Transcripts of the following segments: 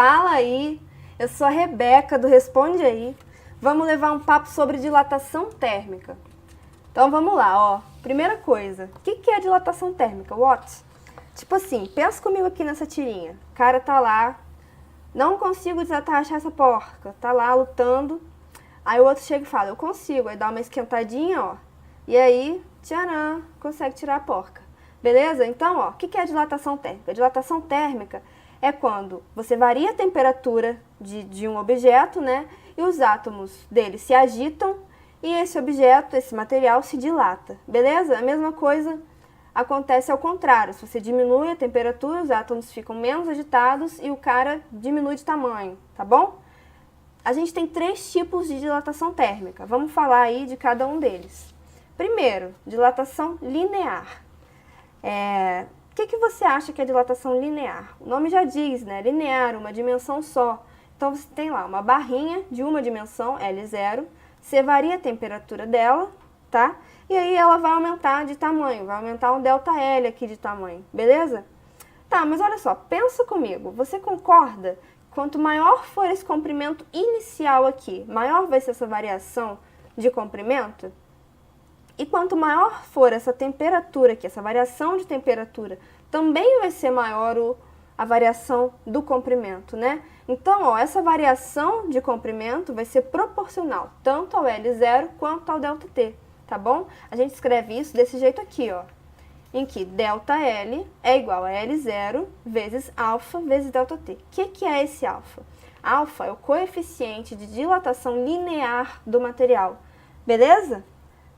Fala aí, eu sou a Rebeca do Responde Aí. Vamos levar um papo sobre dilatação térmica. Então vamos lá, ó. Primeira coisa, o que é a dilatação térmica? What? Tipo assim, pensa comigo aqui nessa tirinha. O cara tá lá, não consigo desatarrachar essa porca, tá lá lutando. Aí o outro chega e fala, eu consigo. Aí dá uma esquentadinha, ó. E aí, tcharam, consegue tirar a porca. Beleza? Então, ó, o que é a dilatação térmica? A dilatação térmica é quando você varia a temperatura de um objeto, né? E os átomos dele se agitam e esse objeto, esse material, se dilata. Beleza? A mesma coisa acontece ao contrário. Se você diminui a temperatura, os átomos ficam menos agitados e o cara diminui de tamanho, tá bom? A gente tem 3 tipos de dilatação térmica. Vamos falar aí de cada um deles. Primeiro, dilatação linear. O que você acha que é dilatação linear? O nome já diz, né? Linear, uma dimensão só. Então você tem lá uma barrinha de uma dimensão, L0, você varia a temperatura dela, tá? E aí ela vai aumentar de tamanho, vai aumentar um ΔL aqui de tamanho, beleza? Tá, mas olha só, pensa comigo, você concorda? Quanto maior for esse comprimento inicial aqui, maior vai ser essa variação de comprimento? E quanto maior for essa temperatura aqui, essa variação de temperatura, também vai ser maior a variação do comprimento, né? Então, ó, essa variação de comprimento vai ser proporcional tanto ao L0 quanto ao ΔT, tá bom? A gente escreve isso desse jeito aqui, ó, em que ΔL é igual a L0 vezes alfa vezes ΔT. O que é esse alfa? Alfa é o coeficiente de dilatação linear do material, beleza?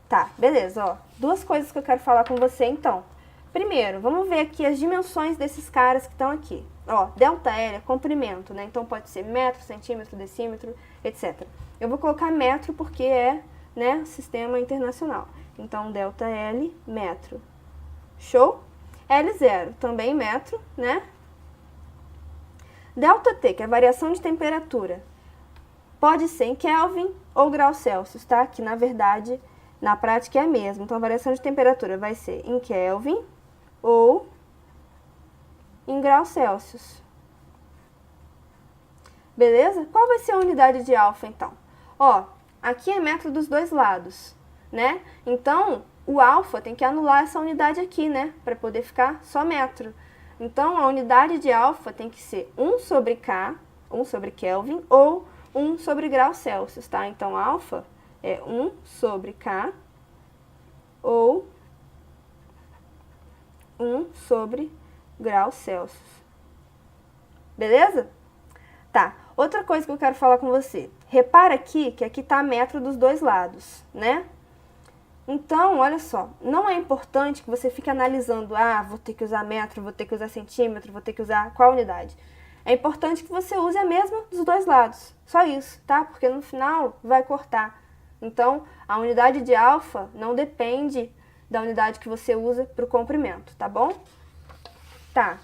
Tá, beleza, ó. 2 coisas que eu quero falar com você, então. Primeiro, vamos ver aqui as dimensões desses caras que estão aqui. Ó, ΔL é comprimento, né? Então pode ser metro, centímetro, decímetro, etc. Eu vou colocar metro porque é, né, sistema internacional. Então, ΔL, metro. Show? L0, também metro, né? ΔT, que é a variação de temperatura, pode ser em Kelvin ou graus Celsius, tá? Que, na verdade, na prática é a mesma. Então, a variação de temperatura vai ser em Kelvin ou em graus Celsius. Beleza? Qual vai ser a unidade de alfa, então? Ó, aqui é metro dos dois lados, né? Então, o alfa tem que anular essa unidade aqui, né? Para poder ficar só metro. Então, a unidade de alfa tem que ser 1 sobre K, 1 sobre Kelvin, ou 1 sobre graus Celsius, tá? Então, alfa é 1 sobre K ou 1 sobre graus Celsius. Beleza? Tá. Outra coisa que eu quero falar com você. Repara aqui que aqui tá metro dos dois lados, né? Então, olha só, não é importante que você fique analisando, vou ter que usar metro, vou ter que usar centímetro, vou ter que usar qual unidade. É importante que você use a mesma dos dois lados. Só isso, tá? Porque no final vai cortar. Então, a unidade de alfa não depende da unidade que você usa para o comprimento, tá bom? Tá.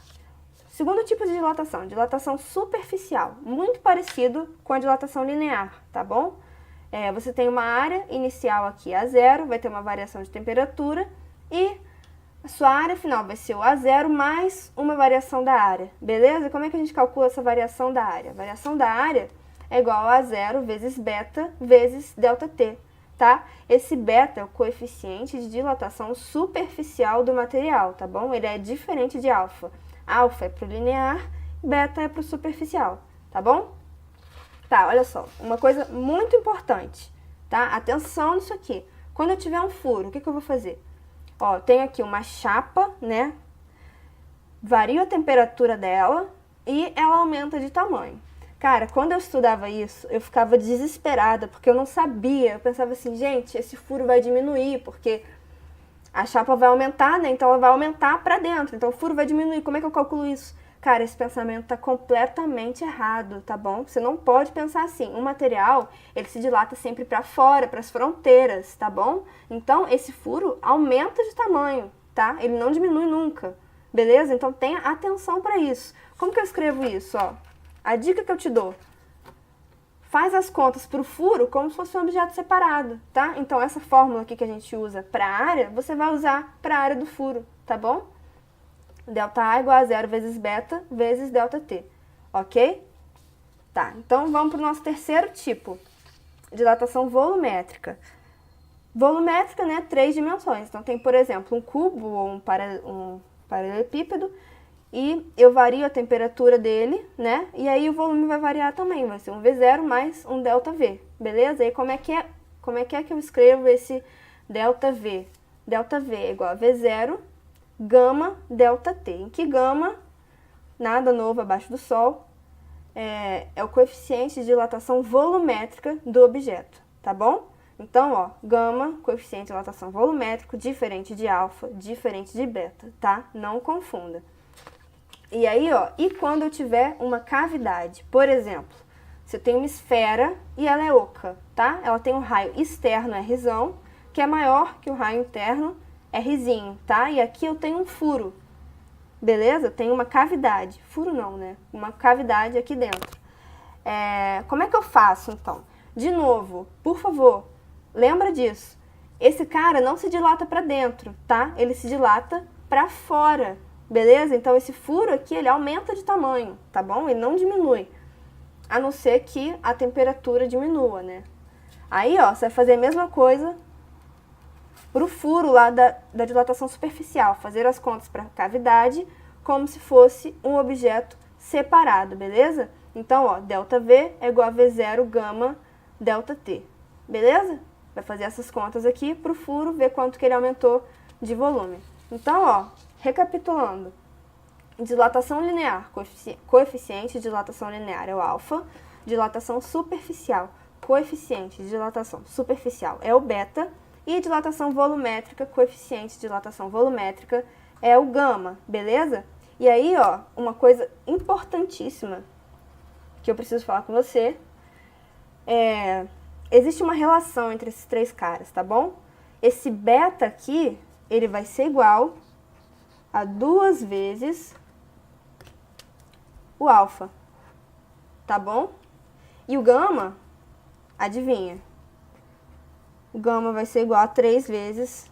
Segundo tipo de dilatação, dilatação superficial, muito parecido com a dilatação linear, tá bom? Você tem uma área inicial aqui A0, vai ter uma variação de temperatura e a sua área final vai ser o A0 mais uma variação da área, beleza? Como é que a gente calcula essa variação da área? A variação da área é igual a A0 vezes beta vezes ΔT, tá? Esse beta é o coeficiente de dilatação superficial do material, tá bom? Ele é diferente de alfa. Alfa é para o linear, beta é para o superficial, tá bom? Tá, olha só, uma coisa muito importante, tá? Atenção nisso aqui. Quando eu tiver um furo, o que eu vou fazer? Ó, tenho aqui uma chapa, né? Vario a temperatura dela e ela aumenta de tamanho. Cara, quando eu estudava isso, eu ficava desesperada, porque eu não sabia. Eu pensava assim, gente, esse furo vai diminuir, porque a chapa vai aumentar, né? Então ela vai aumentar pra dentro. Então o furo vai diminuir. Como é que eu calculo isso? Cara, esse pensamento tá completamente errado, tá bom? Você não pode pensar assim. Um material, ele se dilata sempre pra fora, pras fronteiras, tá bom? Então esse furo aumenta de tamanho, tá? Ele não diminui nunca, beleza? Então tenha atenção pra isso. Como que eu escrevo isso, ó? A dica que eu te dou. Faz as contas para o furo como se fosse um objeto separado, tá? Então, essa fórmula aqui que a gente usa para a área, você vai usar para a área do furo, tá bom? ΔA igual a 0 vezes beta vezes ΔT, ok? Tá, então vamos para o nosso terceiro tipo, dilatação volumétrica. Volumétrica, né, 3 dimensões. Então tem, por exemplo, um cubo ou um paralelepípedo e eu vario a temperatura dele, né, e aí o volume vai variar também, vai ser um V0 mais um ΔV, beleza? E como é que eu escrevo esse ΔV? ΔV é igual a V0 gama ΔT, em que gama, nada novo abaixo do Sol, é o coeficiente de dilatação volumétrica do objeto, tá bom? Então, ó, gama, coeficiente de dilatação volumétrico, diferente de alfa, diferente de beta, tá? Não confunda. E aí, ó, e quando eu tiver uma cavidade? Por exemplo, se eu tenho uma esfera e ela é oca, tá? Ela tem um raio externo, Rzão, que é maior que o raio interno, Rzinho, tá? E aqui eu tenho um furo, beleza? Tem uma cavidade. Furo não, né? Uma cavidade aqui dentro. Como é que eu faço, então? De novo, por favor, lembra disso. Esse cara não se dilata para dentro, tá? Ele se dilata para fora, beleza? Então, esse furo aqui, ele aumenta de tamanho, tá bom? Ele não diminui, a não ser que a temperatura diminua, né? Aí, ó, você vai fazer a mesma coisa pro furo lá da dilatação superficial, fazer as contas para a cavidade como se fosse um objeto separado, beleza? Então, ó, ΔV é igual a V0 gama ΔT, beleza? Vai fazer essas contas aqui pro furo, ver quanto que ele aumentou de volume. Então, ó, recapitulando, dilatação linear, coeficiente de dilatação linear é o alfa, dilatação superficial, coeficiente de dilatação superficial é o beta, e dilatação volumétrica, coeficiente de dilatação volumétrica é o gama, beleza? E aí, ó, uma coisa importantíssima que eu preciso falar com você existe uma relação entre esses três caras, tá bom? Esse beta aqui, ele vai ser igual a 2 vezes o alfa, tá bom? E o gama, adivinha? O gama vai ser igual a 3 vezes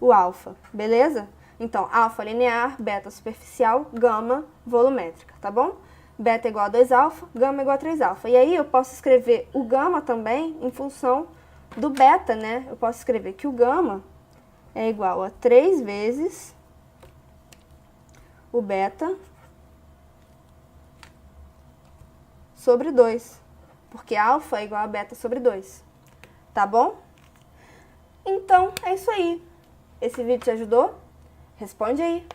o alfa, beleza? Então, alfa linear, beta superficial, gama volumétrica, tá bom? Beta é igual a 2 alfa, gama é igual a 3 alfa. E aí eu posso escrever o gama também em função do beta, né? Eu posso escrever que o gama é igual a 3 vezes o beta sobre 2, porque alfa é igual a beta sobre 2, tá bom? Então, é isso aí. Esse vídeo te ajudou? Responde aí.